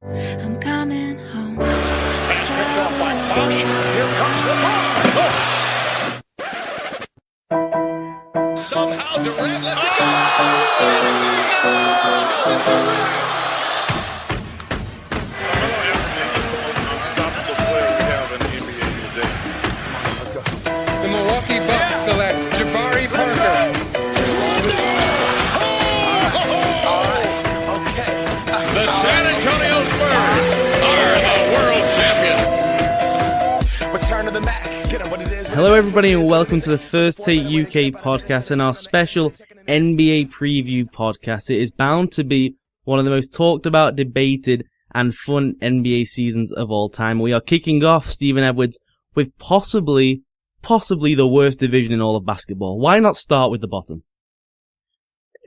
I'm coming home. Pass picked off by Fox. Here comes the ball. Somehow Durant lets it go. Unstoppable player we have in the NBA today. Let's go. The Milwaukee Bucks select Jabari Parker. The San Antonio Spurs are the world champions. Return to the Mac. Get him what it is. Hello everybody and welcome to the First Take UK podcast and our special NBA preview podcast. It is bound to be one of the most talked about, debated and fun NBA seasons of all time. We are kicking off, Stephen Edwards, with possibly the worst division in all of basketball. Why not start with the bottom?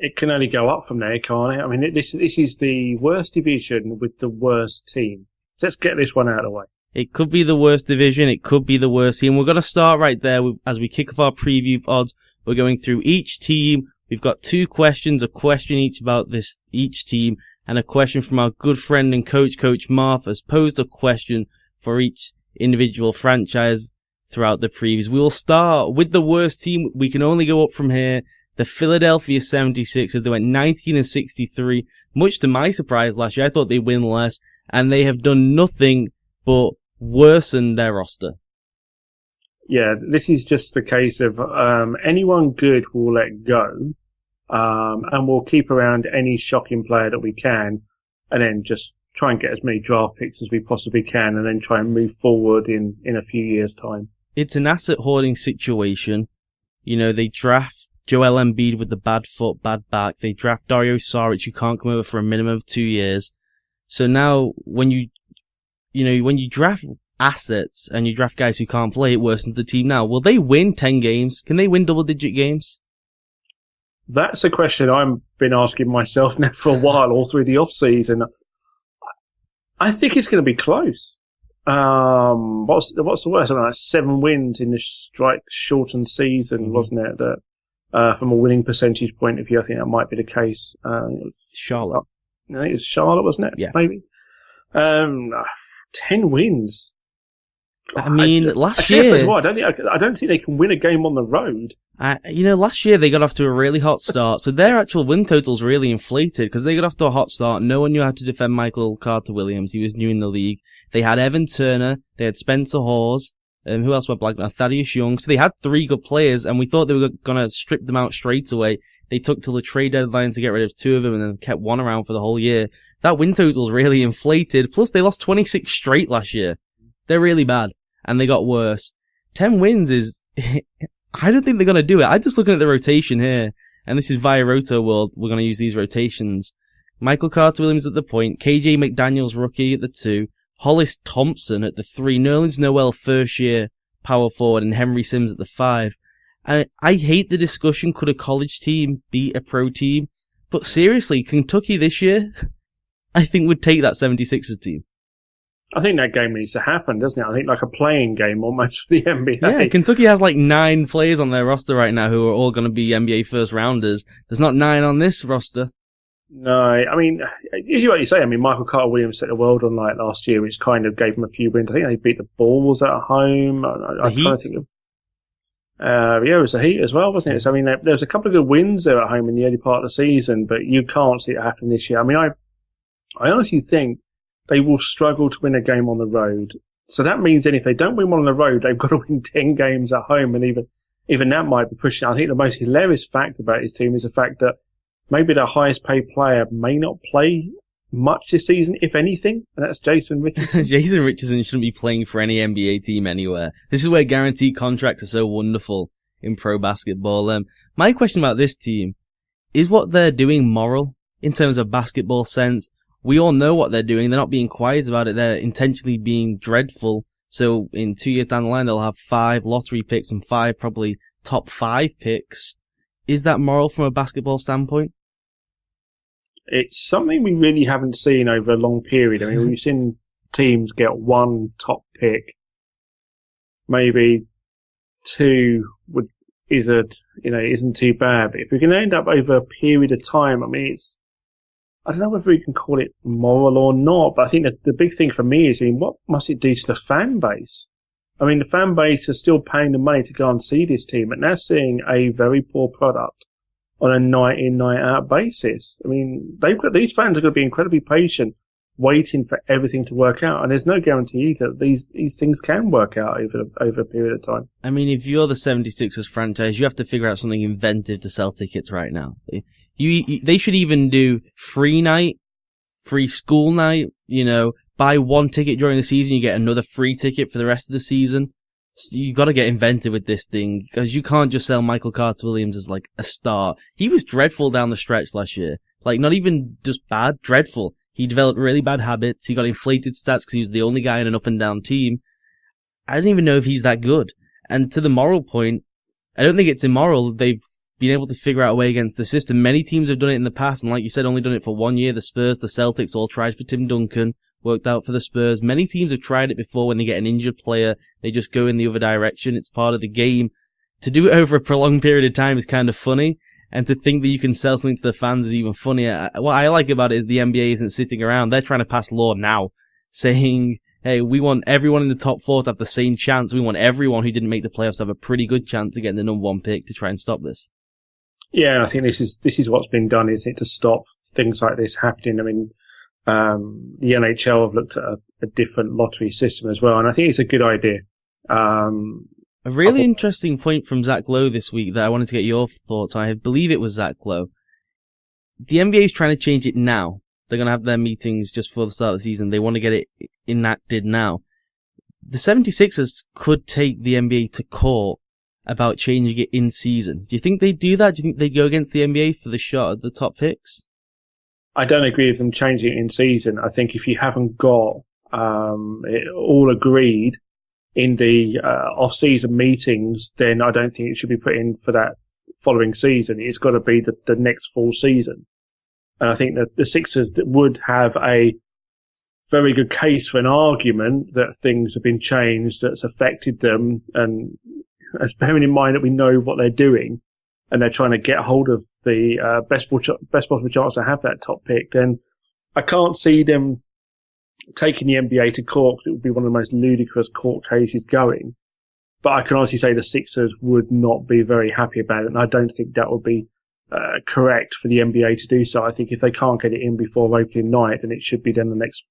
It can only go up from there, can't it? I mean, this is the worst division with the worst team. So let's get this one out of the way. It could be the worst division. It could be the worst team. We're going to start right there as we kick off our preview pods. We're going through each team. We've got two questions, a question each about each team, and a question from our good friend and Coach Marth has posed a question for each individual franchise throughout the previews. We will start with the worst team. We can only go up from here. The Philadelphia 76ers, they went 19-63, much to my surprise last year. I thought they'd win less, and they have done nothing but worsen their roster. Yeah, this is just a case of anyone good we'll let go, and we'll keep around any shocking player that we can, and then just try and get as many draft picks as we possibly can, and then try and move forward in a few years' time. It's an asset hoarding situation. You know, they draft Joel Embiid with the bad foot, bad back. They draft Dario Saric, who can't come over for a minimum of 2 years. So now, when you draft assets and you draft guys who can't play, it worsens the team now. Will they win 10 games? Can they win double-digit games? That's a question I've been asking myself now for a while, all through the off-season. I think it's going to be close. What's the worst? I don't know, 7 wins in this shortened season, wasn't it? That from a winning percentage point of view, I think that might be the case. Charlotte. I think it was Charlotte, wasn't it? Yeah. Maybe. 10 wins. I mean, last year, year, as well, I don't think they can win a game on the road. Last year they got off to a really hot start, so their actual win total's really inflated because they got off to a hot start. No one knew how to defend Michael Carter-Williams. He was new in the league. They had Evan Turner. They had Spencer Hawes. Who else went blank now? Thaddeus Young. So they had 3 good players, and we thought they were going to strip them out straight away. They took till the trade deadline to get rid of 2 of them and then kept 1 around for the whole year. That win total's really inflated. Plus, they lost 26 straight last year. They're really bad, and they got worse. 10 wins is... I don't think they're going to do it. I'm just looking at the rotation here, and this is via Roto World. We're going to use these rotations. Michael Carter-Williams at the point, KJ McDaniels rookie at the 2, Hollis Thompson at the 3, Nerlens Noel first year power forward, and Henry Sims at the 5. I hate the discussion, could a college team beat a pro team? But seriously, Kentucky this year, I think would take that 76ers team. I think that game needs to happen, doesn't it? I think like a playing game almost for the NBA. Yeah, Kentucky has like 9 players on their roster right now who are all going to be NBA first rounders. There's not 9 on this roster. No, I mean, you what you say. I mean, Michael Carter-Williams set the world on light last year, which kind of gave him a few wins. I think they beat the Bulls at home. The Heat. It was the Heat as well, wasn't it? So, I mean, there was a couple of good wins there at home in the early part of the season, but you can't see it happen this year. I mean, I honestly think they will struggle to win a game on the road. So that means then if they don't win one on the road, they've got to win 10 games at home, and even that might be pushing. I think the most hilarious fact about his team is the fact that maybe their highest paid player may not play much this season, if anything, and that's Jason Richardson. Jason Richardson shouldn't be playing for any NBA team anywhere. This is where guaranteed contracts are so wonderful in pro basketball. My question about this team is what they're doing moral in terms of basketball sense. We all know what they're doing. They're not being quiet about it. They're intentionally being dreadful. So in 2 years down the line, they'll have 5 lottery picks and 5 probably top 5 picks. Is that moral from a basketball standpoint? It's something we really haven't seen over a long period. I mean, we've seen teams get 1 top pick, maybe 2 isn't too bad. But if we can end up over a period of time, I mean, I don't know whether we can call it moral or not, but I think that the big thing for me is, what must it do to the fan base? I mean, the fan base is still paying the money to go and see this team, and they're seeing a very poor product on a night in, night out basis. I mean, these fans are going to be incredibly patient, waiting for everything to work out, and there's no guarantee that these things can work out over a period of time. I mean, if you're the 76ers franchise, you have to figure out something inventive to sell tickets right now. They should even do free night, free school night, buy one ticket during the season, you get another free ticket for the rest of the season. So you got to get inventive with this thing, because you can't just sell Michael Carter-Williams as like a star. He was dreadful down the stretch last year. Like, not even just bad, dreadful. He developed really bad habits. He got inflated stats because he was the only guy in an up and down team. I don't even know if he's that good. And to the moral point, I don't think it's immoral. They've been able to figure out a way against the system. Many teams have done it in the past, and like you said, only done it for 1 year. The Spurs, the Celtics all tried for Tim Duncan, worked out for the Spurs. Many teams have tried it before when they get an injured player. They just go in the other direction. It's part of the game. To do it over a prolonged period of time is kind of funny. And to think that you can sell something to the fans is even funnier. What I like about it is the NBA isn't sitting around. They're trying to pass law now, saying, hey, we want everyone in the top four to have the same chance. We want everyone who didn't make the playoffs to have a pretty good chance to get the number one pick to try and stop this. Yeah, I think this is what's been done, isn't it, to stop things like this happening. I mean, the NHL have looked at a different lottery system as well, and I think it's a good idea. A really interesting point from Zach Lowe this week that I wanted to get your thoughts on. I believe it was Zach Lowe. The NBA is trying to change it now. They're going to have their meetings just before the start of the season. They want to get it enacted now. The 76ers could take the NBA to court about changing it in season. Do you think they'd do that? Do you think they'd go against the NBA for the shot at the top picks? I don't agree with them changing it in season. I think if you haven't got it all agreed in the off-season meetings, then I don't think it should be put in for that following season. It's got to be the next full season. And I think that the Sixers would have a very good case for an argument that things have been changed that's affected them, and bearing in mind that we know what they're doing and they're trying to get hold of the best possible chance to have that top pick, then I can't see them taking the NBA to court, because it would be one of the most ludicrous court cases going. But I can honestly say the Sixers would not be very happy about it, and I don't think that would be correct for the NBA to do so. I think if they can't get it in before opening night, then it should be then the next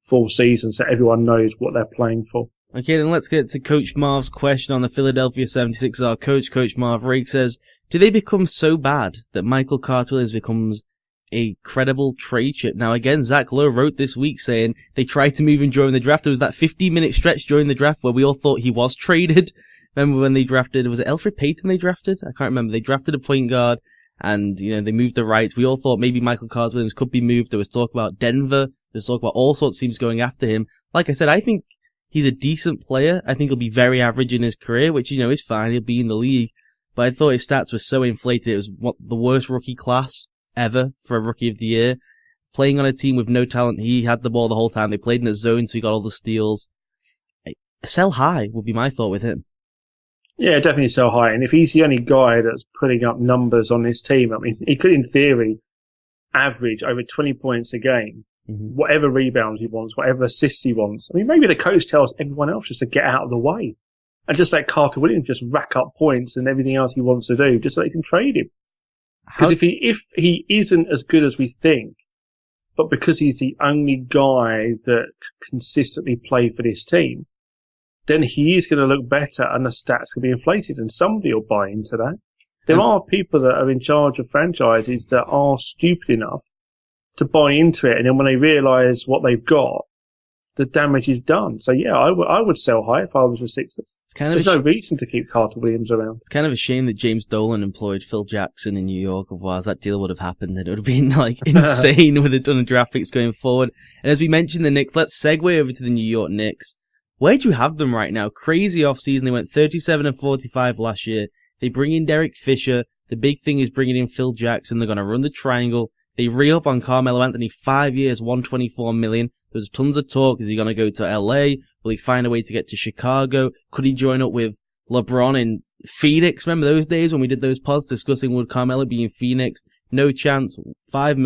full season, so everyone knows what they're playing for. Okay, then let's get to Coach Marv's question on the Philadelphia 76ers. Our Coach Marv Rake says, do they become so bad that Michael Carter-Williams becomes a credible trade chip? Now, again, Zach Lowe wrote this week saying they tried to move him during the draft. There was that 15-minute stretch during the draft where we all thought he was traded. Remember when they drafted, was it Elfrid Payton they drafted? I can't remember. They drafted a point guard, and, they moved the rights. We all thought maybe Michael Carter-Williams could be moved. There was talk about Denver. There was talk about all sorts of teams going after him. Like I said, I think he's a decent player. I think he'll be very average in his career, which, is fine. He'll be in the league. But I thought his stats were so inflated. It was the worst rookie class ever for a rookie of the year. Playing on a team with no talent, he had the ball the whole time. They played in a zone, so he got all the steals. Sell high would be my thought with him. Yeah, definitely sell high. And if he's the only guy that's putting up numbers on this team, I mean, he could, in theory, average over 20 points a game. Mm-hmm. Whatever rebounds he wants, whatever assists he wants. I mean, maybe the coach tells everyone else just to get out of the way and just let Carter-Williams just rack up points and everything else he wants to do, just so they can trade him. Because if he isn't as good as we think, but because he's the only guy that consistently played for this team, then he is going to look better and the stats can be inflated, and somebody will buy into that. There are people that are in charge of franchises that are stupid enough to buy into it, and then when they realise what they've got, the damage is done. So yeah, I would sell high if I was the Sixers. There's no reason to keep Carter-Williams around. It's kind of a shame that James Dolan employed Phil Jackson in New York. Otherwise, that deal would have happened, and it would have been insane with a ton of draft picks going forward. And as we mentioned the Knicks, let's segue over to the New York Knicks. Where do you have them right now? Crazy offseason. They went 37-45 last year. They bring in Derek Fisher. The big thing is bringing in Phil Jackson. They're going to run the triangle. They re-up on Carmelo Anthony, 5 years, $124 million. There's tons of talk. Is he going to go to LA? Will he find a way to get to Chicago? Could he join up with LeBron in Phoenix? Remember those days when we did those pods discussing would Carmelo be in Phoenix? No chance. $5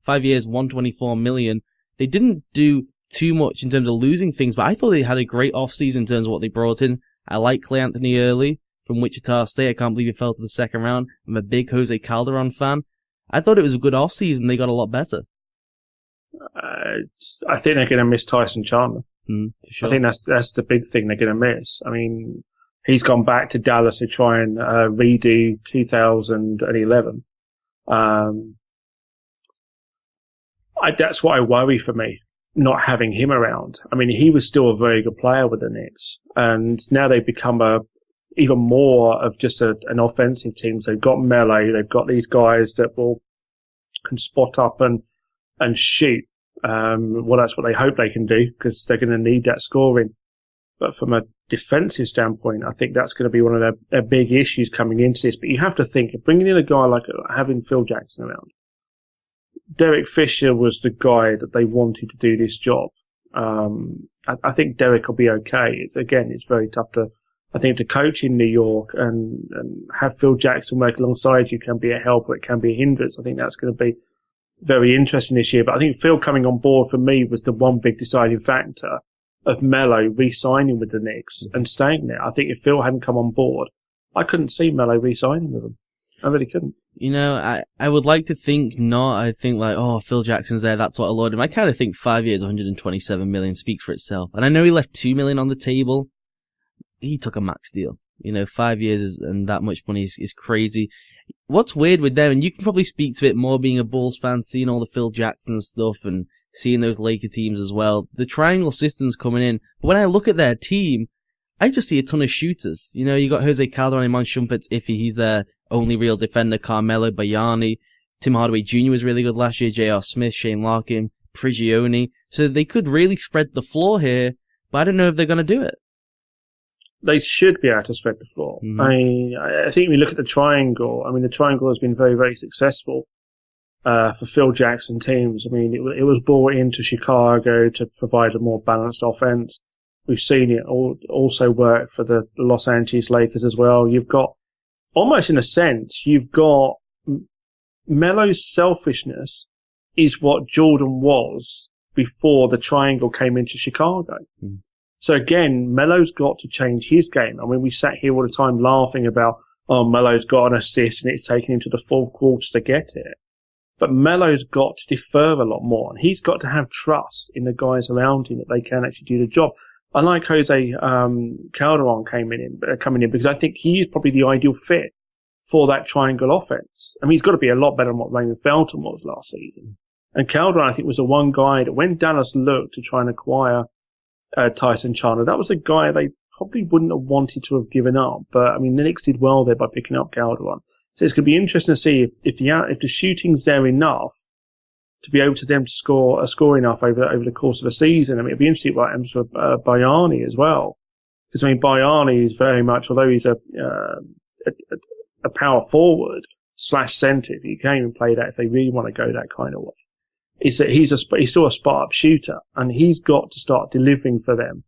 5 years, 124 million. They didn't do too much in terms of losing things, but I thought they had a great offseason in terms of what they brought in. I like Clay Anthony early from Wichita State. I can't believe he fell to the second round. I'm a big Jose Calderon fan. I thought it was a good offseason. They got a lot better. I think they're going to miss Tyson Chandler. For sure. I think that's the big thing they're going to miss. I mean, he's gone back to Dallas to try and redo 2011. That's what I worry for me, not having him around. I mean, he was still a very good player with the Knicks, and now they've become even more of just an offensive team. So they've got Melo, they've got these guys that can spot up and shoot. Well, that's what they hope they can do, because they're going to need that scoring. But from a defensive standpoint, I think that's going to be one of their big issues coming into this. But you have to think, bringing in a guy like having Phil Jackson around, Derek Fisher was the guy that they wanted to do this job. I think Derek will be okay. It's very tough to coach in New York and have Phil Jackson work alongside you can be a help, or it can be a hindrance. I think that's going to be very interesting this year. But I think Phil coming on board for me was the one big deciding factor of Melo re-signing with the Knicks and staying there. I think if Phil hadn't come on board, I couldn't see Melo re-signing with them. I really couldn't. You know, I would like to think not. I think Phil Jackson's there, that's what allowed him. I kind of think 5 years, 127 million speaks for itself. And I know he left 2 million on the table. He took a max deal. 5 years and that much money is crazy. What's weird with them, and you can probably speak to it more being a Bulls fan, seeing all the Phil Jackson stuff and seeing those Laker teams as well. The triangle system's coming in. But when I look at their team, I just see a ton of shooters. You got Jose Calderon, Iman Shumpert's iffy. He's their only real defender. Carmelo, Bayani. Tim Hardaway Jr. was really good last year. J.R. Smith, Shane Larkin, Prigioni. So they could really spread the floor here, but I don't know if they're going to do it. They should be able to spread the floor. Mm-hmm. I think we look at the triangle. I mean, the triangle has been very, very successful for Phil Jackson teams. I mean, it was brought into Chicago to provide a more balanced offense. We've seen it also work for the Los Angeles Lakers as well. You've got, almost in a sense, Melo's selfishness is what Jordan was before the triangle came into Chicago. Mm. So again, Melo's got to change his game. I mean, we sat here all the time laughing about, Melo's got an assist and it's taken him to the fourth quarter to get it. But Melo's got to defer a lot more, and he's got to have trust in the guys around him that they can actually do the job. I like Jose Calderon coming in because I think he is probably the ideal fit for that triangle offense. I mean, he's got to be a lot better than what Raymond Felton was last season. And Calderon, I think, was the one guy that when Dallas looked to try and acquire Tyson Chandler, that was a guy they probably wouldn't have wanted to have given up. But I mean, the Knicks did well there by picking up Calderon. So it's going to be interesting to see if the shooting's there enough to be able to them to score enough over the course of a season. I mean, it'd be interesting what happens for Bayani as well, because I mean, Bayani is very much, although he's a power forward / center, you can even play that if they really want to go that kind of way. Is that he's still a spot up shooter, and he's got to start delivering for them.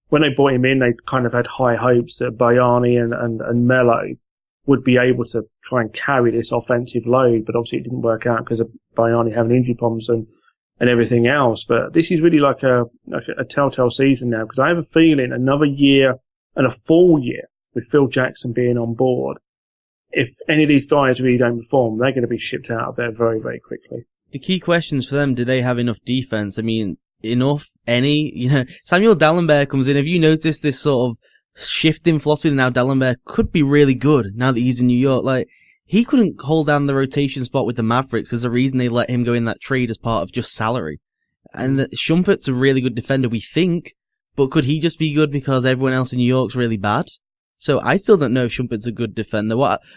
When they brought him in, they kind of had high hopes that Bayani and Melo would be able to try and carry this offensive load, but obviously it didn't work out because of Bayani having injury problems and everything else. But this is really like a telltale season now, because I have a feeling another year and a full year with Phil Jackson being on board, if any of these guys really don't perform, they're going to be shipped out of there very, very quickly. The key questions for them, do they have enough defense? I mean, enough, any? Samuel Dalembert comes in. Have you noticed this sort of shift in philosophy that now Dalembert could be really good now that he's in New York? Like, he couldn't hold down the rotation spot with the Mavericks. There's a reason they let him go in that trade as part of just salary. And Shumpert's a really good defender, we think, but could he just be good because everyone else in New York's really bad? So I still don't know if Shumpert's a good defender.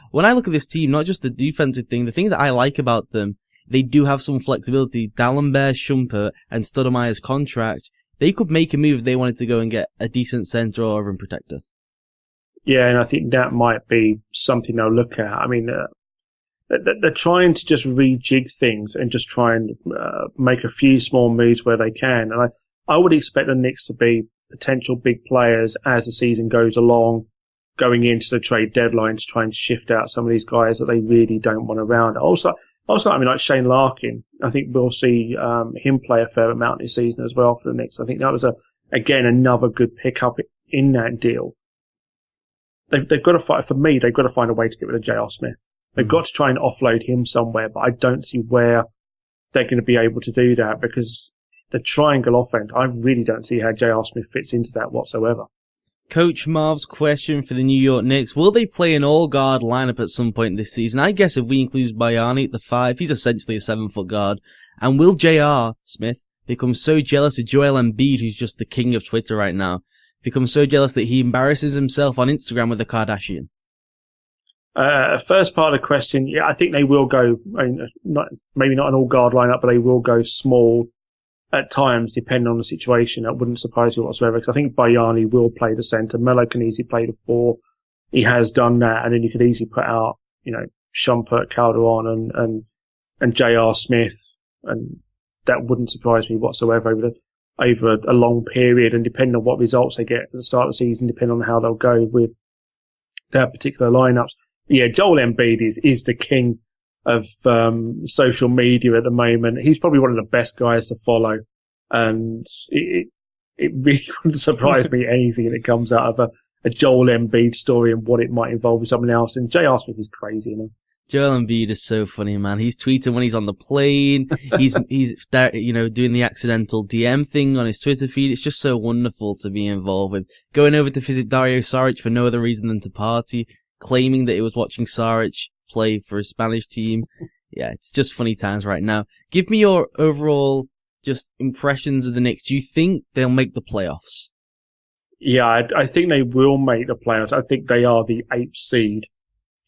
When I look at this team, not just the defensive thing, the thing that I like about them, they do have some flexibility. Dalembert, Shumpert, and Stoudemire's contract, they could make a move if they wanted to go and get a decent center or a rim protector. Yeah, and I think that might be something they'll look at. I mean, they're trying to just rejig things and just try and make a few small moves where they can. And I would expect the Knicks to be potential big players as the season goes along, going into the trade deadline to try and shift out some of these guys that they really don't want around. Also, Also, I mean, like Shane Larkin, I think we'll see him play a fair amount this season as well for the Knicks. I think that was again another good pickup in that deal. They've got to fight, for me, they've got to find a way to get rid of J.R. Smith. They've got to try and offload him somewhere, but I don't see where they're going to be able to do that because the triangle offense, I really don't see how J.R. Smith fits into that whatsoever. Coach Marv's question for the New York Knicks: will they play an all-guard lineup at some point this season? I guess if we include Bayani at the 5, he's essentially a 7-foot guard. And will J.R. Smith become so jealous of Joel Embiid, who's just the king of Twitter right now, become so jealous that he embarrasses himself on Instagram with a Kardashian? First part of the question, yeah, I think they will go, maybe not an all-guard lineup, but they will go small at times, depending on the situation. That wouldn't surprise me whatsoever, because I think Bayani will play the centre. Melo can easily play the 4. He has done that, and then you could easily put out, Shumpert, Calderon, and J.R. Smith, and that wouldn't surprise me whatsoever over a long period, and depending on what results they get at the start of the season, depending on how they'll go with their particular lineups. Yeah, Joel Embiid is the king of social media at the moment. He's probably one of the best guys to follow, and it really wouldn't surprise me anything that comes out of a Joel Embiid story and what it might involve with someone else. And J.R. Smith is crazy, Joel Embiid is so funny, man. He's tweeting when he's on the plane. He's doing the accidental DM thing on his Twitter feed. It's just so wonderful to be involved with. Going over to visit Dario Saric for no other reason than to party, claiming that he was watching Saric play for his Spanish team. Yeah, it's just funny times right now. Give me your overall just impressions of the Knicks. Do you think they'll make the playoffs? Yeah, I think they will make the playoffs. I think they are the 8th seed.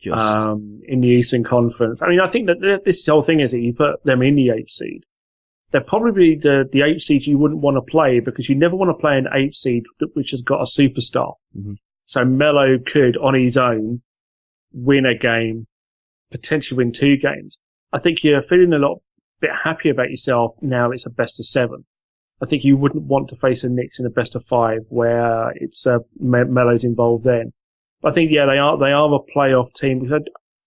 In the Eastern Conference. I mean, I think that this whole thing is that you put them in the 8th seed. They're probably the 8th seed you wouldn't want to play because you never want to play an 8th seed which has got a superstar. Mm-hmm. So Melo could, on his own, win a game, potentially win 2 games. I think you're feeling a bit happy about yourself now it's a best of 7. I think you wouldn't want to face the Knicks in a best of 5 where it's Melo's involved then. I think, yeah, they are a playoff team because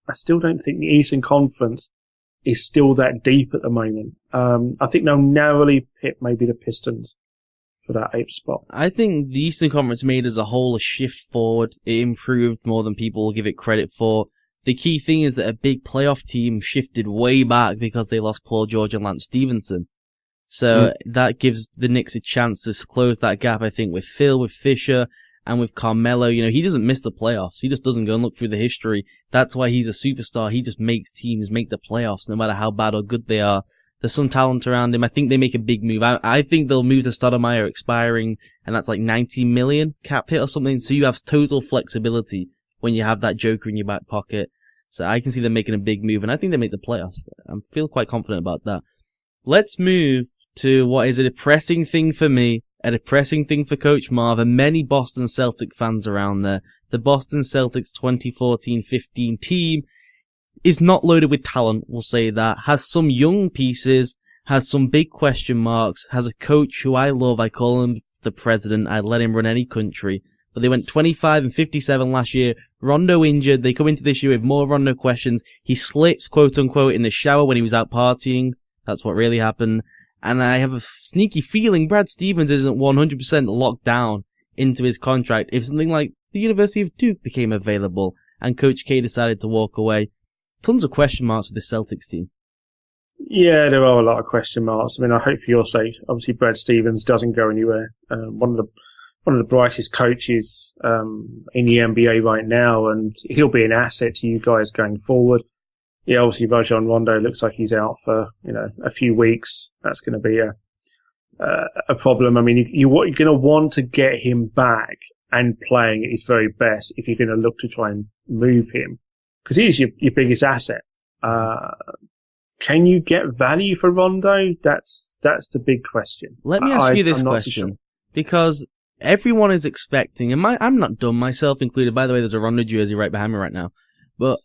I still don't think the Eastern Conference is still that deep at the moment. I think they'll narrowly pick maybe the Pistons for that 8th spot. I think the Eastern Conference made as a whole a shift forward. It improved more than people will give it credit for. The key thing is that a big playoff team shifted way back because they lost Paul George and Lance Stevenson. So that gives the Knicks a chance to close that gap, I think, with Phil, with Fisher, and with Carmelo. He doesn't miss the playoffs. He just doesn't go and look through the history. That's why he's a superstar. He just makes teams make the playoffs, no matter how bad or good they are. There's some talent around him. I think they make a big move. I think they'll move the Stoudemire expiring, and that's like 90 million cap hit or something. So you have total flexibility when you have that joker in your back pocket. So I can see them making a big move, and I think they make the playoffs. I feel quite confident about that. Let's move to what is a depressing thing for me, a depressing thing for Coach Marv, and many Boston Celtic fans around there. The Boston Celtics 2014-15 team is not loaded with talent, we'll say that. Has some young pieces, has some big question marks, has a coach who I love. I call him the president. I'd let him run any country. But they went 25-57 last year. Rondo injured. They come into this year with more Rondo questions. He slips, quote unquote, in the shower when he was out partying. That's what really happened. And I have a sneaky feeling Brad Stevens isn't 100% locked down into his contract if something like the University of Duke became available and Coach K decided to walk away. Tons of question marks with the Celtics team. Yeah, there are a lot of question marks. I mean, I hope for your sake, obviously Brad Stevens doesn't go anywhere. One of the brightest coaches in the NBA right now, and he'll be an asset to you guys going forward. Yeah, obviously Rajon Rondo looks like he's out for a few weeks. That's going to be a problem. I mean, you're going to want to get him back and playing at his very best if you're going to look to try and move him, because he's your biggest asset. Can you get value for Rondo? That's the big question. Let me ask you this question, because everyone is expecting, and I'm not dumb, myself included. By the way, there's a Rondo jersey right behind me right now, but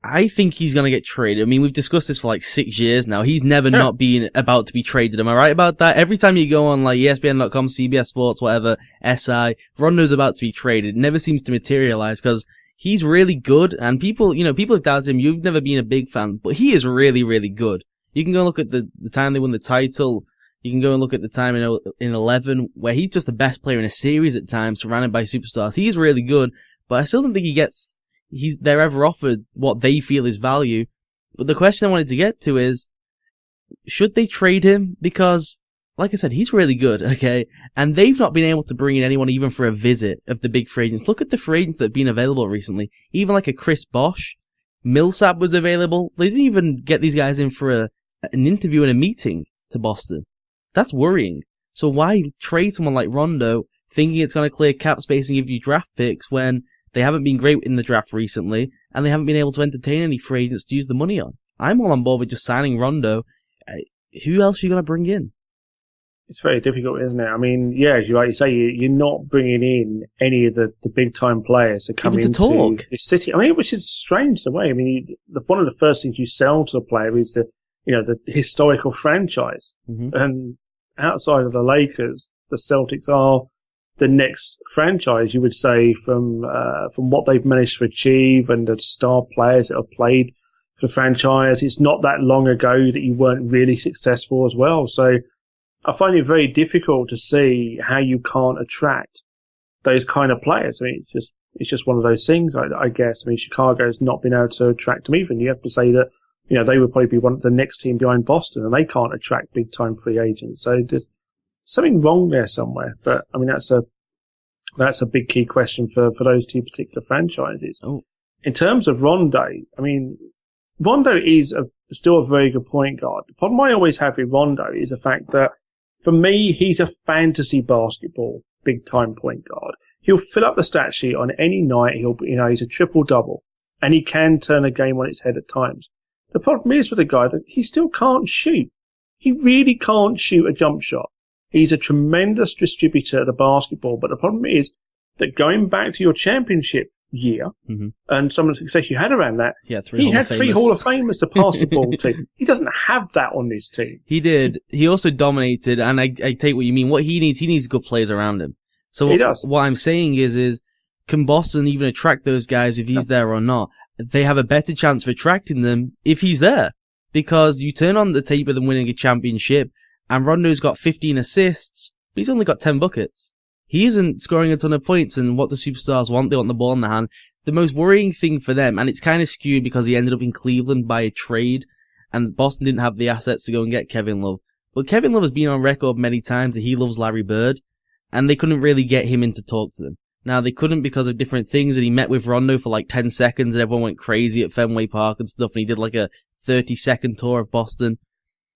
I think he's going to get traded. I mean, we've discussed this for like 6 years now. He's never not been about to be traded. Am I right about that? Every time you go on like ESPN.com, CBS Sports, whatever, SI, Rondo's about to be traded. It never seems to materialize because he's really good, and people have doubted him. You've never been a big fan, but he is really, really good. You can go look at the time they won the title. You can go and look at the time in 11, where he's just the best player in a series at times, surrounded by superstars. He's really good, but I still don't think they're ever offered what they feel is value. But the question I wanted to get to is, should they trade him? Because, like I said, he's really good, okay? And they've not been able to bring in anyone even for a visit of the big free agents. Look at the free agents that have been available recently. Even like a Chris Bosh. Millsap was available. They didn't even get these guys in for an interview and a meeting to Boston. That's worrying. So why trade someone like Rondo thinking it's going to clear cap space and give you draft picks when they haven't been great in the draft recently and they haven't been able to entertain any free agents to use the money on? I'm all on board with just signing Rondo. Who else are you going to bring in? It's very difficult, isn't it? I mean, yeah, as you say, you're not bringing in any of the big time players to come into the city. I mean, which is strange in a way. I mean, one of the first things you sell to a player is the historical franchise. Mm-hmm. And outside of the Lakers, the Celtics are the next franchise, you would say, from what they've managed to achieve and the star players that have played for the franchise. It's not that long ago that you weren't really successful as well. So I find it very difficult to see how you can't attract those kind of players. I mean, it's just one of those things, I guess. I mean, Chicago's not been able to attract them even. You have to say that, they would probably be the next team behind Boston, and they can't attract big time free agents. So there's something wrong there somewhere. But I mean, that's a big key question for those two particular franchises. Oh. In terms of Rondo, I mean, Rondo is still a very good point guard. The problem I always have with Rondo is the fact that, for me, he's a fantasy basketball big time point guard. He'll fill up the stat sheet on any night. He's a triple double, and he can turn a game on its head at times. The problem is with a guy that he still can't shoot. He really can't shoot a jump shot. He's a tremendous distributor of the basketball, but the problem is that going back to your championship year and some of the success you had around that, he had three Hall of Famers to pass the ball to. He doesn't have that on this team. He did. He also dominated, and I take what you mean. What he needs good players around him. So he does. What I'm saying is can Boston even attract those guys if he's there or not? They have a better chance of attracting them if he's there. Because you turn on the tape of them winning a championship, and Rondo's got 15 assists, but he's only got 10 buckets. He isn't scoring a ton of points, and what the superstars want, they want the ball in the hand. The most worrying thing for them, and it's kind of skewed because he ended up in Cleveland by a trade, and Boston didn't have the assets to go and get Kevin Love. But Kevin Love has been on record many times that he loves Larry Bird, and they couldn't really get him in to talk to them. Now, they couldn't because of different things, and he met with Rondo for like 10 seconds, and everyone went crazy at Fenway Park and stuff, and he did like a 30-second tour of Boston.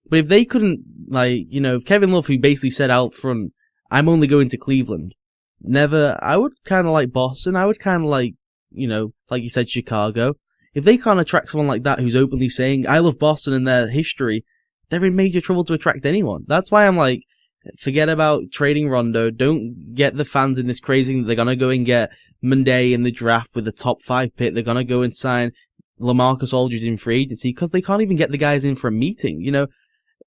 But if they couldn't, if Kevin Love, who basically said out front, I'm only going to Cleveland, I would kind of like Boston, I would kind of like, like you said, Chicago. If they can't attract someone like that who's openly saying, I love Boston and their history, they're in major trouble to attract anyone. That's why I'm like, forget about trading Rondo. Don't get the fans in this crazy thing that they're going to go and get Monday in the draft with the top 5 pick. They're going to go and sign LaMarcus Aldridge in free agency because they can't even get the guys in for a meeting.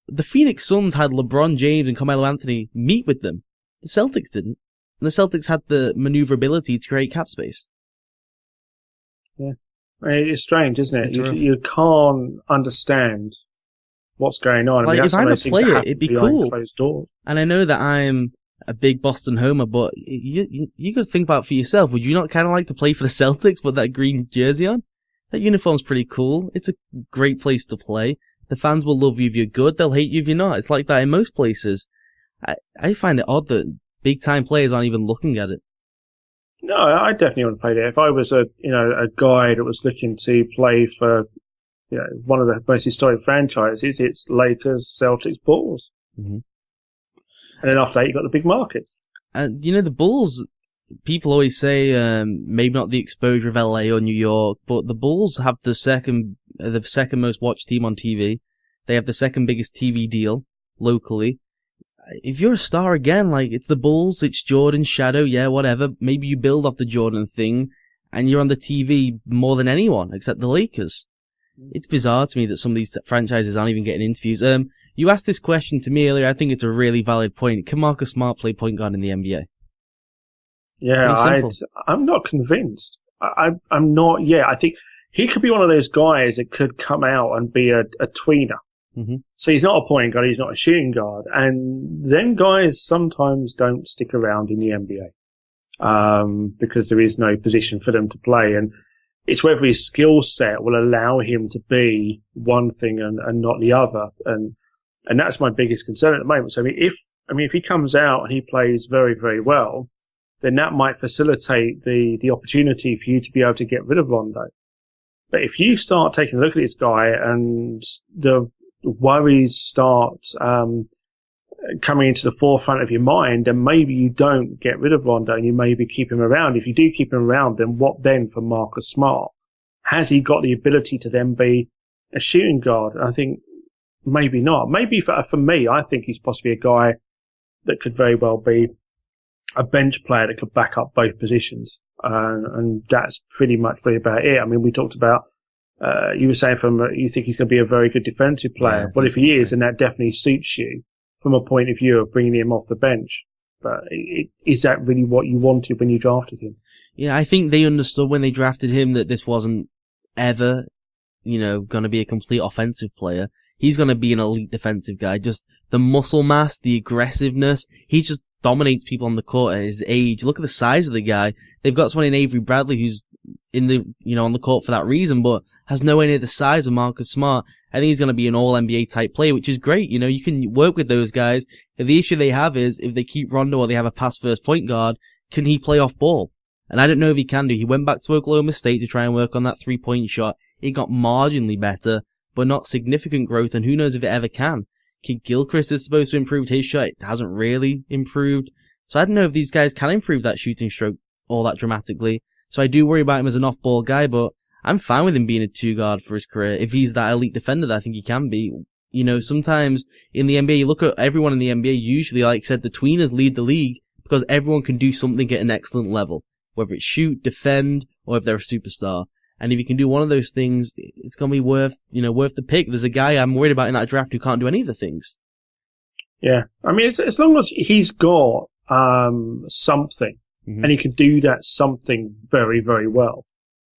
The Phoenix Suns had LeBron James and Carmelo Anthony meet with them. The Celtics didn't. And the Celtics had the maneuverability to create cap space. Yeah. It's strange, isn't it? You can't understand what's going on. Like, if I'm a player, it'd be cool. And I know that I'm a big Boston homer, but you could think about it for yourself. Would you not kind of like to play for the Celtics, put that green jersey on? That uniform's pretty cool. It's a great place to play. The fans will love you if you're good. They'll hate you if you're not. It's like that in most places. I find it odd that big-time players aren't even looking at it. No, I definitely want to play there. If I was a guy that was looking to play for, one of the most historic franchises, it's Lakers, Celtics, Bulls. Mm-hmm. And then after that, you've got the big markets. And, the Bulls, people always say, maybe not the exposure of LA or New York, but the Bulls have the second most watched team on TV. They have the second biggest TV deal locally. If you're a star again, it's the Bulls, it's Jordan's shadow, yeah, whatever. Maybe you build off the Jordan thing, and you're on the TV more than anyone, except the Lakers. It's bizarre to me that some of these franchises aren't even getting interviews. You asked this question to me earlier. I think it's a really valid point. Can Marcus Smart play point guard in the NBA? Yeah, I'm not convinced. I'm not yet. I think he could be one of those guys that could come out and be a tweener. Mm-hmm. So he's not a point guard, he's not a shooting guard. And then guys sometimes don't stick around in the NBA, because there is no position for them to play. And it's whether his skill set will allow him to be one thing and not the other. And that's my biggest concern at the moment. So if he comes out and he plays very, very well, then that might facilitate the opportunity for you to be able to get rid of Rondo. But if you start taking a look at this guy and the worries start coming into the forefront of your mind, then maybe you don't get rid of Rondo and you maybe keep him around. If you do keep him around, then what then for Marcus Smart? Has he got the ability to then be a shooting guard? I think maybe not. Maybe for me, I think he's possibly a guy that could very well be a bench player that could back up both positions. And that's pretty much about it. I mean, we talked about, you were saying you think he's going to be a very good defensive player. Yeah, well, if he is, then that definitely suits you from a point of view of bringing him off the bench. But is that really what you wanted when you drafted him? Yeah, I think they understood when they drafted him that this wasn't ever, going to be a complete offensive player. He's going to be an elite defensive guy. Just the muscle mass, the aggressiveness. He just dominates people on the court at his age. Look at the size of the guy. They've got someone in Avery Bradley who's on the court for that reason, but has nowhere near the size of Marcus Smart. I think he's going to be an all-NBA type player, which is great. You can work with those guys. The issue they have is if they keep Rondo or they have a pass-first point guard, can he play off ball? And I don't know if he can do. He went back to Oklahoma State to try and work on that three-point shot. It got marginally better, but not significant growth, and who knows if it ever can. Kid Gilchrist is supposed to improve his shot. It hasn't really improved. So I don't know if these guys can improve that shooting stroke all that dramatically. So I do worry about him as an off-ball guy, but I'm fine with him being a two-guard for his career. If he's that elite defender that I think he can be. Sometimes in the NBA, you look at everyone in the NBA, usually, like I said, the tweeners lead the league because everyone can do something at an excellent level. Whether it's shoot, defend, or if they're a superstar. And if you can do one of those things, it's going to be worth the pick. There's a guy I'm worried about in that draft who can't do any of the things. Yeah. I mean, as long as he's got something, and he can do that something very, very well,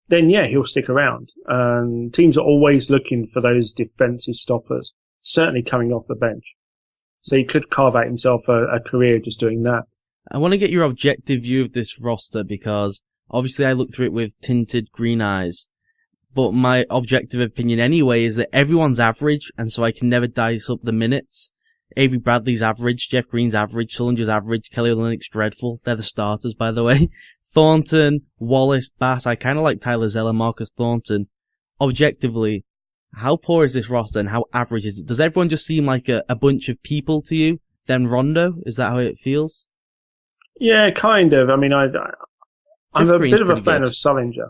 then yeah, he'll stick around. And teams are always looking for those defensive stoppers, certainly coming off the bench. So he could carve out himself a career just doing that. I want to get your objective view of this roster because obviously I looked through it with tinted green eyes, but my objective opinion anyway is that everyone's average, and so I can never dice up the minutes. Avery Bradley's average, Jeff Green's average, Sullinger's average, Kelly Olynyk's dreadful. They're the starters, by the way. Thornton, Wallace, Bass. I kind of like Tyler Zeller, Marcus Thornton. Objectively, how poor is this roster and how average is it? Does everyone just seem like a bunch of people to you? Then Rondo? Is that how it feels? Yeah, kind of. I mean, I'm a bit of a fan of Sullinger.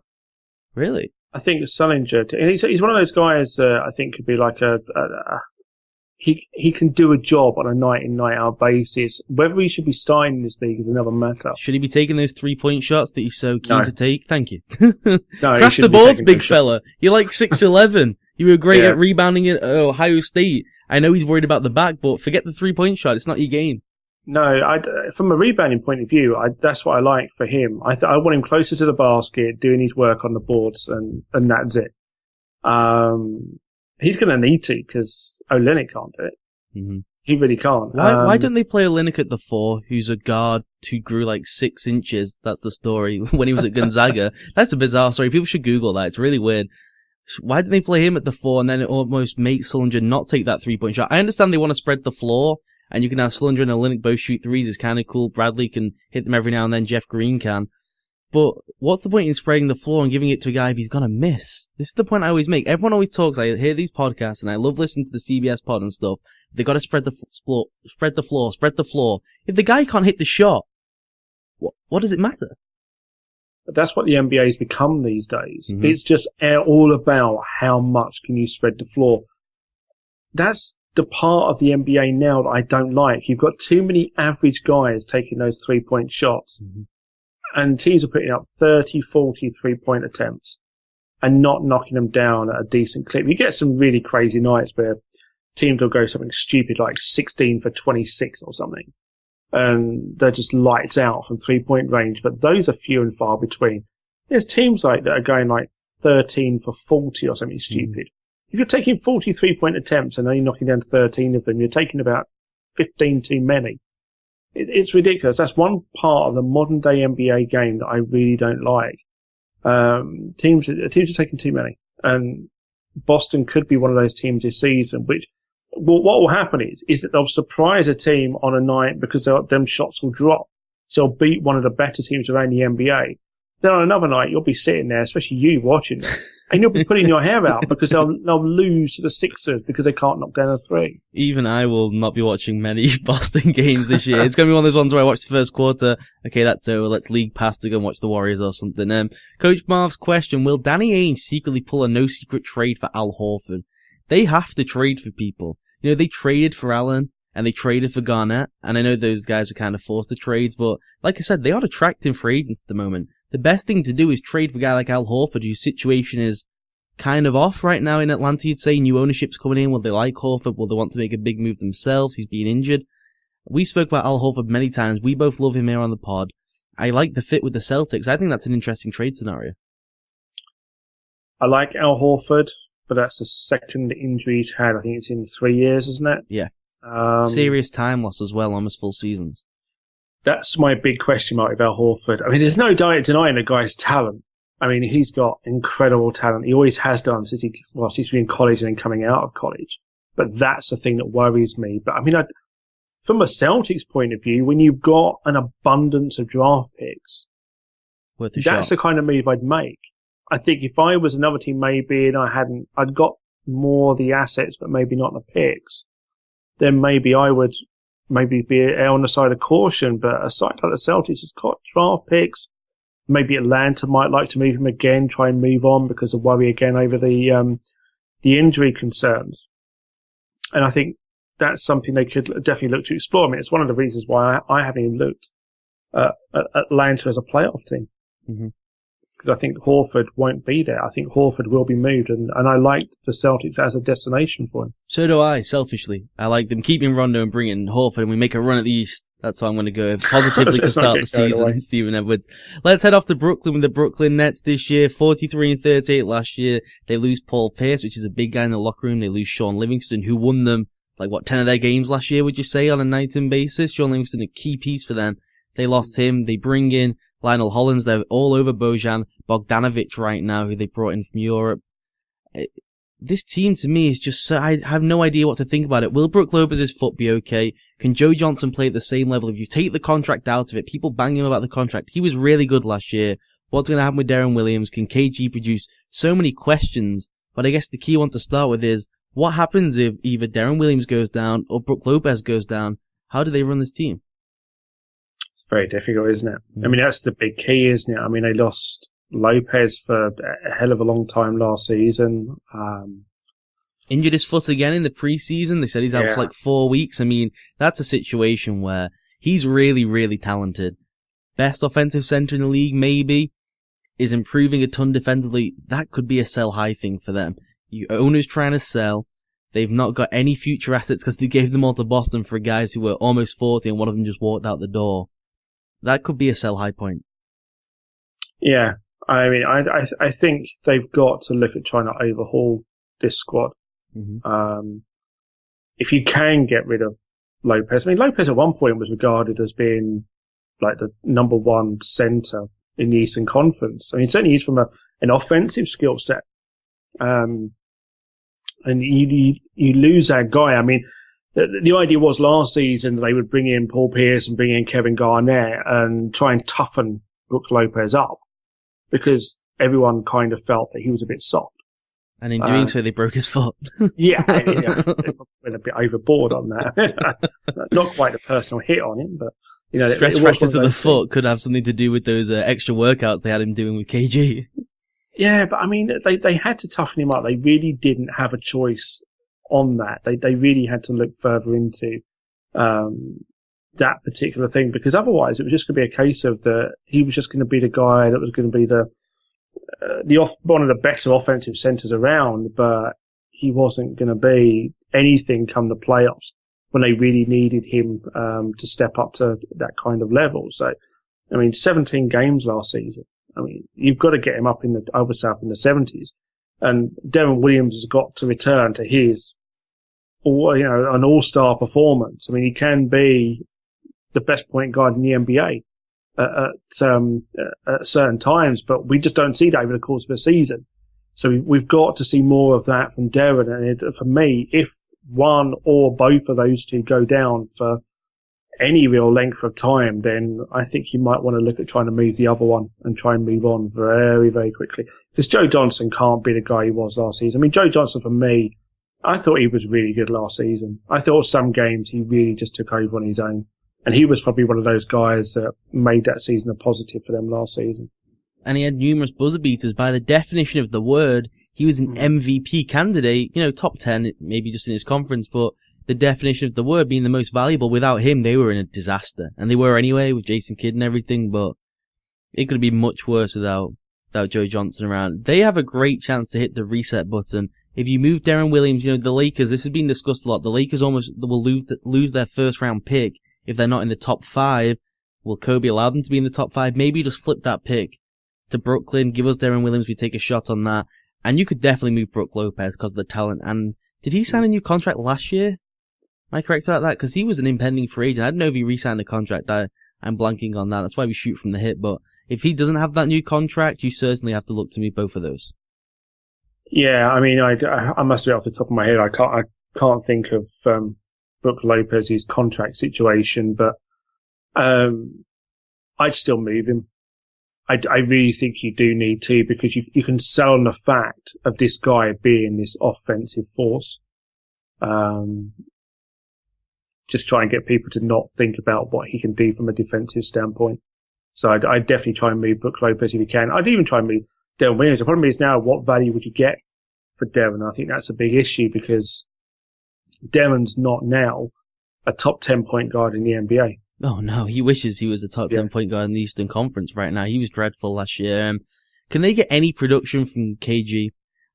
Really? I think Sullinger, he's one of those guys I think could be like he can do a job on a night in, night out basis. Whether he should be starting in this league is another matter. Should he be taking those 3-point shots that he's so keen to take? Thank you. No, Crash the boards, big fella. You're like 6'11". You were great at rebounding at Ohio State. I know he's worried about the back, but forget the 3-point shot. It's not your game. No, from a rebounding point of view, that's what I like for him. I want him closer to the basket, doing his work on the boards, and that's it. He's going to need to because Olynyk can't do it. Mm-hmm. He really can't. Why don't they play Olynyk at the 4, who's a guard who grew like 6 inches? That's the story when he was at Gonzaga. That's a bizarre story. People should Google that. It's really weird. Why didn't they play him at the 4 and then it almost makes Sullinger not take that 3-point shot? I understand they want to spread the floor, and you can have Sullinger and Olynyk both shoot threes. It's kind of cool. Bradley can hit them every now and then. Jeff Green can. But what's the point in spreading the floor and giving it to a guy if he's going to miss? This is the point I always make. Everyone always talks. I hear these podcasts, and I love listening to the CBS pod and stuff. They've got to spread the floor. If the guy can't hit the shot, what does it matter? But that's what the NBA has become these days. Mm-hmm. It's just all about how much can you spread the floor. That's the part of the NBA now that I don't like. You've got too many average guys taking those 3-point shots. Mm-hmm. And teams are putting up 30, 40 3-point attempts and not knocking them down at a decent clip. You get some really crazy nights where teams will go something stupid like 16 for 26 or something. And they're just lights out from 3-point range. But those are few and far between. there's teams like that are going like 13 for 40 or something stupid. If you're taking 43-point attempts and only knocking down 13 of them, you're taking about 15 too many. It's ridiculous. That's one part of the modern day NBA game that I really don't like. Teams are taking too many, and Boston could be one of those teams this season. Which, what will happen is that they'll surprise a team on a night because them shots will drop. So they'll beat one of the better teams around the NBA. Then on another night, you'll be sitting there, especially you watching them, and you'll be putting your hair out because they'll lose to the Sixers because they can't knock down a three. Even I will not be watching many Boston games this year. It's going to be one of those ones where I watch the first quarter. Okay, that's over. Let's league pass to go and watch the Warriors or something. Coach Marv's question, will Danny Ainge secretly pull a no-secret trade for Al Horford? They have to trade for people. You know, they traded for Allen and they traded for Garnett, and I know those guys are kind of forced to trades, but like I said, they are attracting free agents at the moment. The best thing to do is trade for a guy like Al Horford, whose situation is kind of off right now in Atlanta. You'd say new ownership's coming in. Will they like Horford? Will they want to make a big move themselves? He's been injured. We spoke about Al Horford many times. We both love him here on the pod. I like the fit with the Celtics. I think that's an interesting trade scenario. I like Al Horford, but that's the second injury he's had. I think it's in 3 years, isn't it? Yeah. Serious time loss as well, almost full seasons. That's my big question mark with Al Horford. I mean, there's no denying the guy's talent. I mean, he's got incredible talent. He always has done since he was in college and then coming out of college. But that's the thing that worries me. But I mean, from a Celtics point of view, when you've got an abundance of draft picks, that's the kind of move I'd make. I think if I was another team maybe and I'd got more of the assets, but maybe not the picks, then maybe I would be on the side of caution. But a side like the Celtics has got draft picks. Maybe Atlanta might like to move him again, try and move on because of worry again over the injury concerns. And I think that's something they could definitely look to explore. I mean, it's one of the reasons why I haven't even looked at Atlanta as a playoff team. Mm-hmm. Because I think Horford won't be there. I think Horford will be moved, and I like the Celtics as a destination for him. So do I, selfishly. I like them keeping Rondo and bringing Horford, and we make a run at the East. That's how I'm going to go positively to start the season, Stephen Edwards. Let's head off to Brooklyn with the Brooklyn Nets this year. 43-38 last year. They lose Paul Pierce, which is a big guy in the locker room. They lose Sean Livingston, who won them, 10 of their games last year, would you say, on a night-in basis? Sean Livingston, a key piece for them. They lost him. They bring in Lionel Hollins. They're all over Bojan Bogdanovic right now, who they brought in from Europe. This team, to me, is just so, I have no idea what to think about it. Will Brook Lopez's foot be okay? Can Joe Johnson play at the same level? If you take the contract out of it, people bang him about the contract. He was really good last year. What's going to happen with Darren Williams? Can KG produce? So many questions. But I guess the key one to start with is, what happens if either Darren Williams goes down or Brook Lopez goes down? How do they run this team? It's very difficult, isn't it? I mean, that's the big key, isn't it? I mean, they lost Lopez for a hell of a long time last season. Injured his foot again in the preseason. They said he's out for 4 weeks. I mean, that's a situation where he's really, really talented. Best offensive center in the league, maybe, is improving a ton defensively. That could be a sell high thing for them. Owners trying to sell. They've not got any future assets because they gave them all to Boston for guys who were almost 40 and one of them just walked out the door. That could be a sell high point. Yeah. I mean, I think they've got to look at trying to overhaul this squad. Mm-hmm. If you can get rid of Lopez, I mean, Lopez at one point was regarded as being like the number one center in the Eastern Conference. I mean, certainly he's from an offensive skill set. And you lose that guy. I mean, the idea was last season that they would bring in Paul Pierce and bring in Kevin Garnett and try and toughen Brook Lopez up, because everyone kind of felt that he was a bit soft. And in doing so, they broke his foot. They went a bit overboard on that. Not quite a personal hit on him, but stress fractures to the foot could have something to do with those extra workouts they had him doing with KG. Yeah, but I mean, they had to toughen him up. They really didn't have a choice on that. They really had to look further into that particular thing, because otherwise it was just going to be a case of he was just going to be the guy that was going to be one of the better offensive centers around, but he wasn't going to be anything come the playoffs when they really needed him to step up to that kind of level. So, I mean, 17 games last season. I mean, you've got to get him up in the, I would say up in the 70s. And Devin Williams has got to return to his, an all-star performance. I mean, he can be the best point guard in the NBA at certain times, but we just don't see that over the course of a season. So we've got to see more of that from Devin. And for me, if one or both of those two go down for any real length of time, then I think you might want to look at trying to move the other one and try and move on very, very quickly. Because Joe Johnson can't be the guy he was last season. I mean, Joe Johnson, for me, I thought he was really good last season. I thought some games he really just took over on his own. And he was probably one of those guys that made that season a positive for them last season. And he had numerous buzzer beaters. By the definition of the word, he was an MVP candidate, top 10, maybe just in his conference, but the definition of the word being the most valuable. Without him, they were in a disaster. And they were anyway, with Jason Kidd and everything, but it could be much worse without Joe Johnson around. They have a great chance to hit the reset button. If you move Deron Williams, the Lakers, this has been discussed a lot, the Lakers almost will lose their first round pick if they're not in the top 5. Will Kobe allow them to be in the top 5? Maybe just flip that pick to Brooklyn, give us Deron Williams, we take a shot on that. And you could definitely move Brook Lopez because of the talent. And did he sign a new contract last year? Am I correct about that? Because he was an impending free agent. I don't know if he re-signed a contract. I'm blanking on that. That's why we shoot from the hip. But if he doesn't have that new contract, you certainly have to look to move both of those. Yeah, I mean, I must be off the top of my head. I can't think of Brook Lopez's contract situation, but I'd still move him. I really think you do need to, because you can sell on the fact of this guy being this offensive force. Just try and get people to not think about what he can do from a defensive standpoint. So I'd definitely try and move Brook Lopez if you can. I'd even try and move Deron Williams. The problem is now, what value would you get for Deron? I think that's a big issue, because Deron's not now a top 10 point guard in the NBA. Oh no, he wishes he was a top 10 point guard in the Eastern Conference right now. He was dreadful last year. Can they get any production from KG?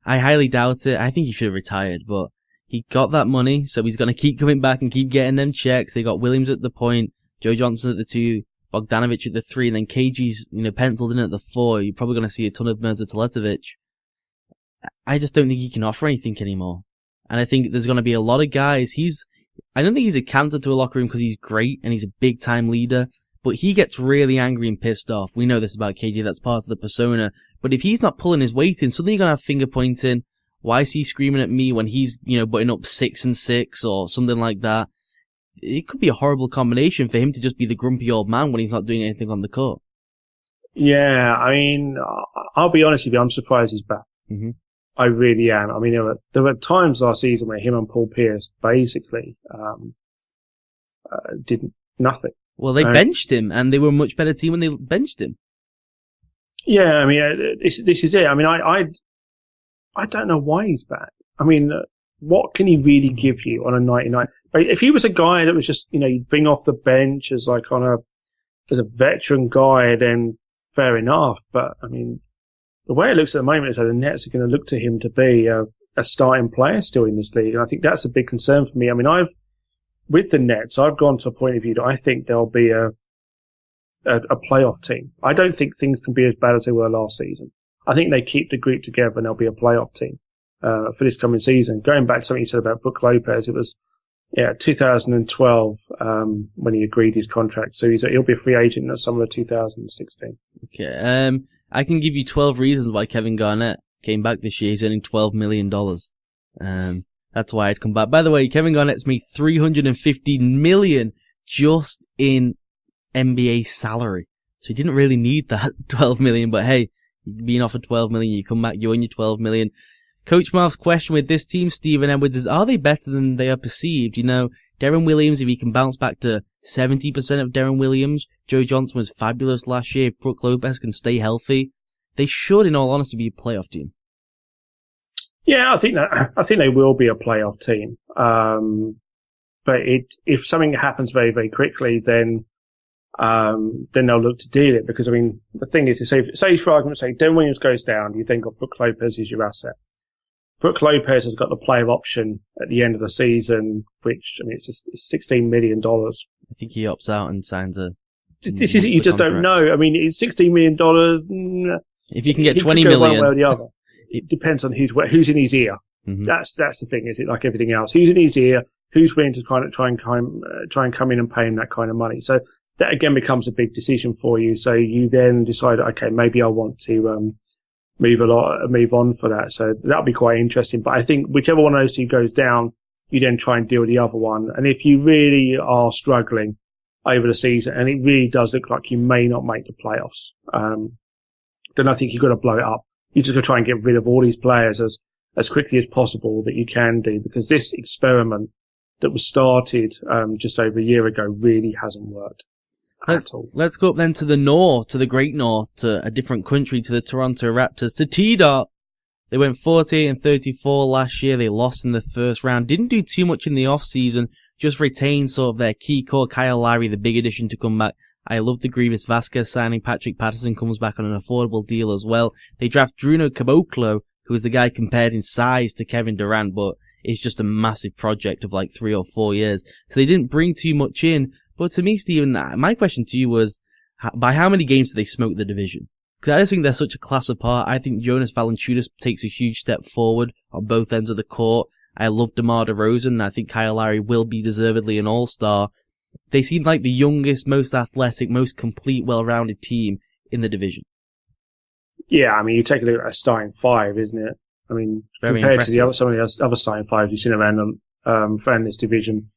I highly doubt it. I think he should have retired, but he got that money, so he's going to keep coming back and keep getting them checks. They got Williams at the point, Joe Johnson at the 2, Bogdanovic at the 3, and then KG's, penciled in at the 4. You're probably going to see a ton of Mirza Teletovic. I just don't think he can offer anything anymore. And I think there's going to be a lot of guys. I don't think he's a cancer to a locker room because he's great and he's a big time leader, but he gets really angry and pissed off. We know this about KG. That's part of the persona. But if he's not pulling his weight in, suddenly you're going to have finger pointing. Why is he screaming at me when he's, putting up 6 and 6 or something like that? It could be a horrible combination for him to just be the grumpy old man when he's not doing anything on the court. Yeah, I mean, I'll be honest with you, I'm surprised he's back. Mm-hmm. I really am. I mean, there were times last season where him and Paul Pierce basically did nothing. Well, they benched him, and they were a much better team when they benched him. Yeah, I mean, this is it. I mean, I don't know why he's back. I mean, what can he really give you on a 99? If he was a guy that was just, you'd bring off the bench as a veteran guy, then fair enough. But I mean, the way it looks at the moment is that the Nets are going to look to him to be a starting player still in this league. And I think that's a big concern for me. I mean, with the Nets, I've gone to a point of view that I think they'll be a playoff team. I don't think things can be as bad as they were last season. I think they keep the group together and they'll be a playoff team for this coming season. Going back to something you said about Brook Lopez, it was 2012 when he agreed his contract. So he'll be a free agent in the summer of 2016. Okay. I can give you 12 reasons why Kevin Garnett came back this year. He's earning $12 million. That's why I'd come back. By the way, Kevin Garnett's made $350 million just in NBA salary. So he didn't really need that 12 million, but hey, being offered 12 million, you come back, you earn your 12 million. Coach Marv's question with this team, Stephen Edwards, is, are they better than they are perceived? Deron Williams, if he can bounce back to 70% of Deron Williams, Joe Johnson was fabulous last year. If Brook Lopez can stay healthy, they should, in all honesty, be a playoff team. Yeah, I think they will be a playoff team. But if something happens very, very quickly, then they'll look to deal it. Because I mean, the thing is, say for argument's sake, Deron Williams goes down, you think of Brook Lopez as your asset. Brook Lopez has got the player option at the end of the season, which, I mean, it's $16 million. I think he opts out and signs a This is it. You just don't know. I mean, it's $16 million. If you can get He 20 could go million. one way or the other. It depends on who's in his ear. Mhm. That's the thing. Is it like everything else? Who's in his ear? Who's willing to kind of try and come in and pay him that kind of money? So that again becomes a big decision for you. So you then decide, okay, maybe I want to move on for that. So that'll be quite interesting. But I think whichever one of those two goes down, you then try and deal with the other one. And if you really are struggling over the season, and it really does look like you may not make the playoffs, then I think you've got to blow it up. You just got to try and get rid of all these players as quickly as possible that you can do, because this experiment that was started just over a year ago really hasn't worked at all. Let's go up then to the north, to the great north, to a different country, to the Toronto Raptors, to T-Dot. They went 48-34 last year. They lost in the first round. Didn't do too much in the off-season. Just retained sort of their key core. Kyle Lowry, the big addition to come back. I love the Grievous Vasquez signing. Patrick Patterson comes back on an affordable deal as well. They draft Bruno Caboclo, who is the guy compared in size to Kevin Durant, but it's just a massive project of like 3 or 4 years. So they didn't bring too much in. But to me, Stephen, my question to you was, by how many games did they smoke the division? Because I just think they're such a class apart. I think Jonas Valanciunas takes a huge step forward on both ends of the court. I love DeMar DeRozan. I think Kyle Lowry will be deservedly an all-star. They seem like the youngest, most athletic, most complete, well-rounded team in the division. Yeah, I mean, you take a look at a starting five, isn't it? I mean, Very compared impressive. to some of the other starting fives you've seen around this division,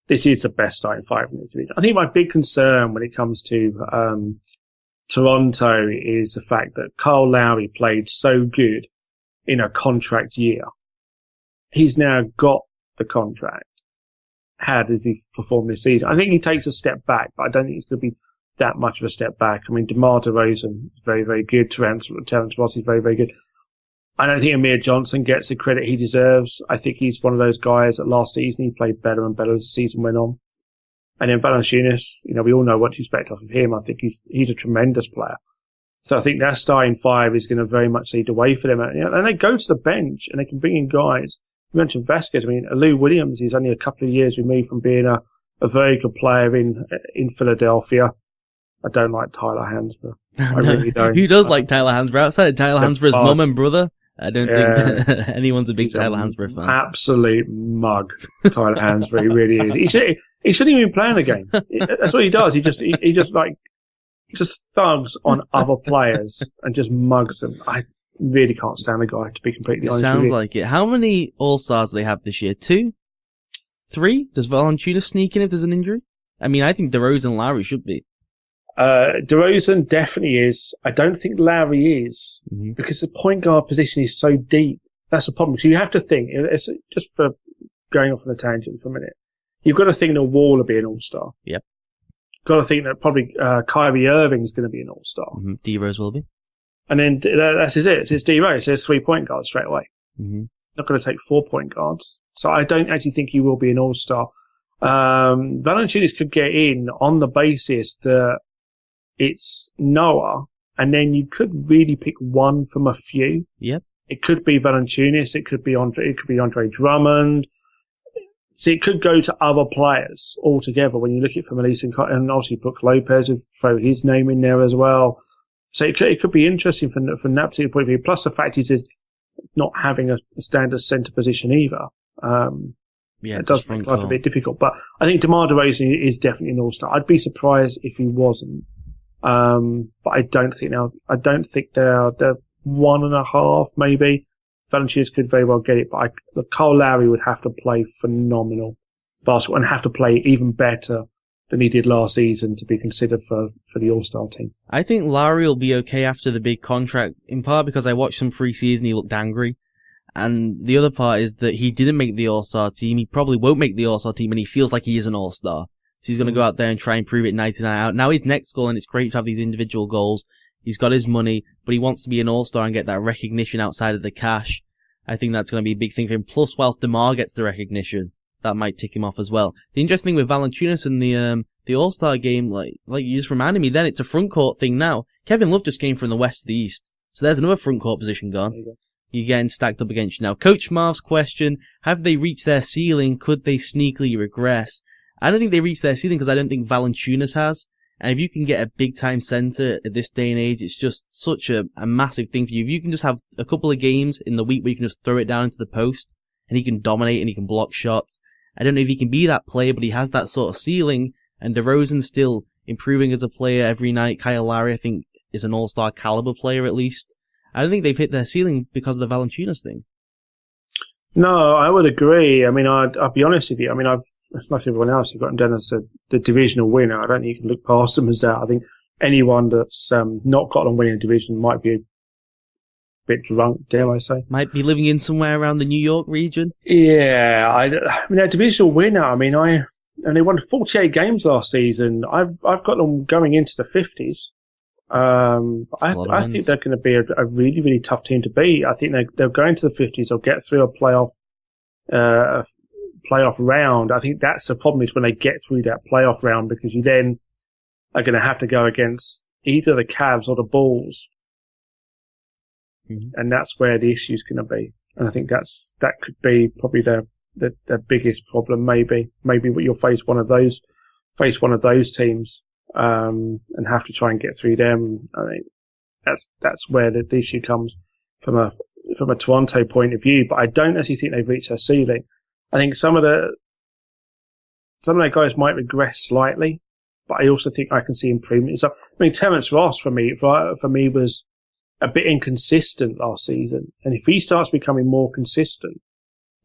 this is the best starting five in this division. I think my big concern when it comes to Toronto is the fact that Kyle Lowry played so good in a contract year. He's now got the contract. How does he perform this season? I think he takes a step back, but I don't think it's going to be that much of a step back. I mean, DeMar DeRozan is very, very good. Terrence Ross is very, very good. I don't think Amir Johnson gets the credit he deserves. I think he's one of those guys that last season he played better and better as the season went on. And then Valanciunas, we all know what to expect off of him. I think he's a tremendous player. So I think that starting five is going to very much lead the way for them. And they go to the bench and they can bring in guys. You mentioned Vasquez. I mean, Lou Williams, he's only a couple of years removed from being a very good player in Philadelphia. I don't like Tyler Hansbrough. I really don't. Who does like Tyler Hansbrough? Outside of Tyler Hansbrough's mum and brother, I don't think anyone's a big Tyler Hansbrough fan. Absolute mug, Tyler Hansbrough. He really is. He shouldn't even play in the game. That's what he does. He just thugs on other players and just mugs them. I really can't stand the guy, to be completely honest with you. Sounds like it. How many All-Stars do they have this year? 2? 3? Does Valanciunas sneak in if there's an injury? I mean, I think DeRozan and Lowry should be. DeRozan definitely is. I don't think Lowry is, because the point guard position is so deep. That's the problem. So you have to think, it's just for going off on a tangent for a minute, you've got to think that Wall will be an all-star. Yep. Got to think that probably Kyrie Irving is going to be an all-star. Mm-hmm. D-Rose will be. And then that's it. It's D-Rose. There's 3 point guards straight away. Mm-hmm. Not going to take 4 point guards. So I don't actually think he will be an all-star. Valanciunas could get in on the basis that it's Noah, and then you could really pick one from a few. Yep. It could be Valanciunas. It could be Andre Drummond. So it could go to other players altogether when you look at it from Elise and obviously Brook Lopez would throw his name in there as well. So it could be interesting from that particular point of view. Plus the fact is not having a standard centre position either. It does make life a bit difficult. But I think DeMar DeRozan is definitely an all-star. I'd be surprised if he wasn't. But I don't think they're 1.5 maybe. Valanciunas could very well get it, but Kyle Lowry would have to play phenomenal basketball and have to play even better than he did last season to be considered for the All-Star team. I think Lowry will be okay after the big contract, in part because I watched some preseason, he looked angry. And the other part is that he didn't make the All-Star team. He probably won't make the All-Star team, and he feels like he is an All-Star. So he's going to go out there and try and prove it night in, night out. Now his next goal, and it's great to have these individual goals. He's got his money, but he wants to be an all-star and get that recognition outside of the cash. I think that's going to be a big thing for him. Plus, whilst DeMar gets the recognition, that might tick him off as well. The interesting thing with Valanciunas and the all-star game, like you just reminded me then, it's a front court thing now. Kevin Love just came from the west to the east. So there's another front court position gone. You're getting stacked up against you now. Coach Marv's question, have they reached their ceiling? Could they sneakily regress? I don't think they reached their ceiling because I don't think Valanciunas has. And if you can get a big-time center at this day and age, it's just such a massive thing for you. If you can just have a couple of games in the week where you can just throw it down into the post, and he can dominate and he can block shots. I don't know if he can be that player, but he has that sort of ceiling, and DeRozan's still improving as a player every night. Kyle Lowry, I think, is an all-star caliber player at least. I don't think they've hit their ceiling because of the Valanciunas thing. No, I would agree. I mean, I'll be honest with you. I mean, like everyone else, you've got them down as the divisional winner. I don't think you can look past them as that. I think anyone that's not got them winning a division might be a bit drunk, dare I say. Might be living in somewhere around the New York region. Yeah, I mean, they're a divisional winner. I mean, and they won 48 games last season. I've got them going into the 50s. I think they're going to be a really, really tough team to beat. I think they'll go into the 50s. They'll get through a playoff round. I think that's the problem, is when they get through that playoff round, because you then are going to have to go against either the Cavs or the Bulls. Mm-hmm. And that's where the issue is going to be. And I think that could be probably their biggest problem. Maybe you'll face one of those teams, and have to try and get through them. I think that's where the issue comes from a Toronto point of view. But I don't actually think they've reached their ceiling. I think some of their guys might regress slightly, but I also think I can see improvement. So, I mean, Terrence Ross for me was a bit inconsistent last season, and if he starts becoming more consistent,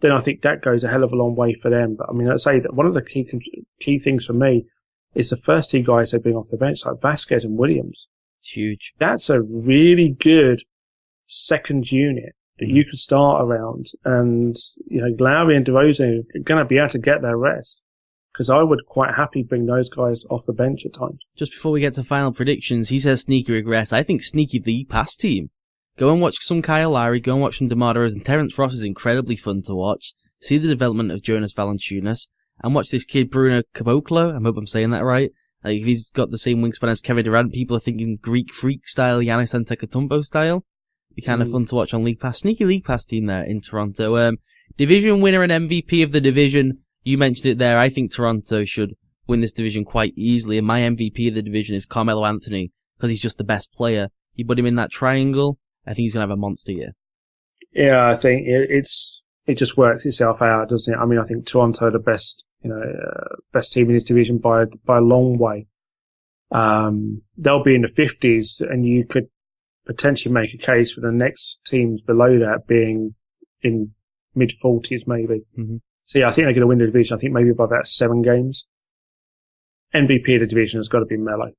then I think that goes a hell of a long way for them. But I mean, I'd say that one of the key things for me is the first two guys they bring off the bench, like Vasquez and Williams. It's huge. That's a really good second unit that you can start around, and Lowry and DeRozan are going to be able to get their rest. Because I would quite happily bring those guys off the bench at times. Just before we get to final predictions, he says sneaky regress. I think sneaky the pass team. Go and watch some Kyle Lowry, go and watch some DeMar DeRozan. Terrence Ross is incredibly fun to watch. See the development of Jonas Valanciunas, and watch this kid Bruno Caboclo. I hope I'm saying that right. Like, if he's got the same wingspan as Kevin Durant, people are thinking Greek freak style, Giannis Antetokounmpo style. Be kind of fun to watch on League Pass. Sneaky League Pass team there in Toronto. Division winner and MVP of the division. You mentioned it there. I think Toronto should win this division quite easily, and my MVP of the division is Carmelo Anthony, because he's just the best player. You put him in that triangle, I think he's going to have a monster year. Yeah, I think it just works itself out, doesn't it? I mean, I think Toronto are the best team in this division by a long way. They'll be in the 50s, and you could potentially make a case for the next teams below that being in mid-40s, maybe. Mm-hmm. So yeah, I think they're going to win the division. I think maybe by about 7 games. MVP of the division has got to be Melo.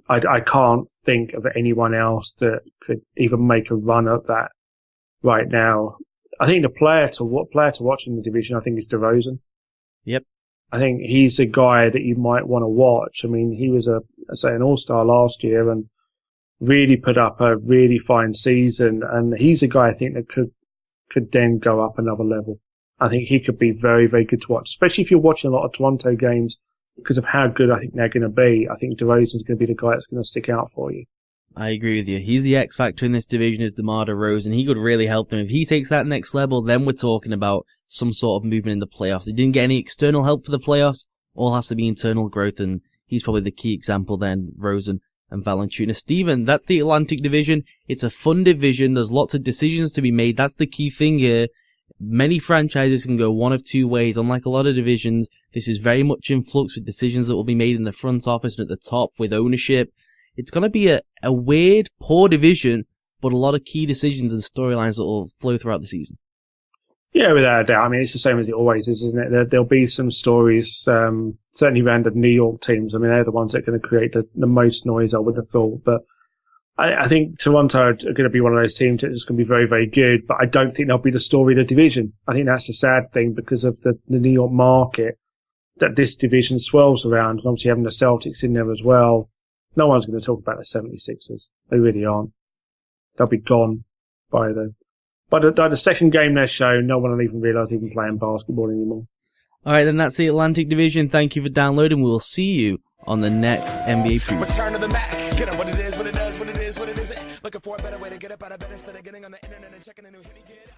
I can't think of anyone else that could even make a run at that right now. I think the player to watch in the division, I think, is DeRozan. Yep. I think he's a guy that you might want to watch. I mean, he was an all-star last year and really put up a really fine season. And he's a guy I think that could then go up another level. I think he could be very, very good to watch, especially if you're watching a lot of Toronto games because of how good I think they're going to be. I think DeRozan's going to be the guy that's going to stick out for you. I agree with you. He's the X factor in this division, is DeMar DeRozan. He could really help them. If he takes that next level, then we're talking about some sort of movement in the playoffs. They didn't get any external help for the playoffs. All has to be internal growth, and he's probably the key example then, Rosen and Valanciunas. Steven, that's the Atlantic Division. It's a fun division. There's lots of decisions to be made. That's the key thing here. Many franchises can go one of two ways. Unlike a lot of divisions, this is very much in flux with decisions that will be made in the front office and at the top with ownership. It's going to be a weird, poor division, but a lot of key decisions and storylines that will flow throughout the season. Yeah, without a doubt. I mean, it's the same as it always is, isn't it? There'll be some stories, certainly around the New York teams. I mean, they're the ones that are going to create the most noise, I would have thought. But I think Toronto are going to be one of those teams that's going to be very, very good, but I don't think they'll be the story of the division. I think that's the sad thing because of the New York market that this division swirls around, and obviously having the Celtics in there as well. No one's going to talk about the 76ers. They really aren't. They'll be gone by the second game they're shown. No one will even realise they're even playing basketball anymore. All right, then that's the Atlantic Division. Thank you for downloading. We will see you on the next NBA preview. Return to the Mac. Get up what it is, what it does, what it is, what it isn't. Looking for a better way to get up out of bed instead of getting on the internet and checking a new hit.